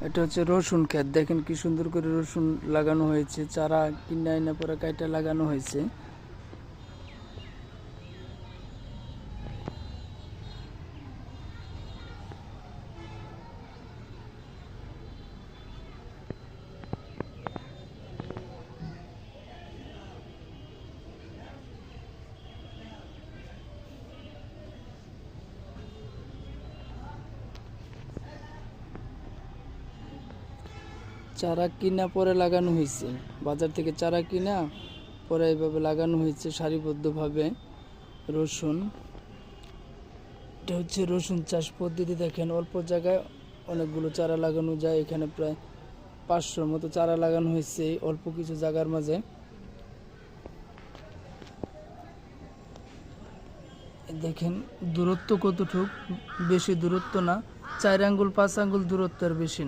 এটা হচ্ছে রসুন ক্ষেত। দেখেন কি সুন্দর করে রসুন লাগানো হয়েছে, চারা কিনে আইনা পরে কাইটা লাগানো হয়েছে। চারা কিনা পরে লাগানো হয়েছে, বাজার থেকে চারা কিনা পরে এইভাবে লাগানো হয়েছে সারিবদ্ধভাবে রসুন। এটা হচ্ছে রসুন চাষ পদ্ধতি। দেখেন অল্প জায়গায় অনেকগুলো চারা লাগানো যায়। এখানে প্রায় 500-র মতো চারা লাগানো হয়েছে অল্প কিছু জায়গার মাঝে। দেখেন দূরত্ব কতটুক, বেশি দূরত্ব না, 4 আঙ্গুল 5 আঙ্গুল দূরত্বের বেশি না।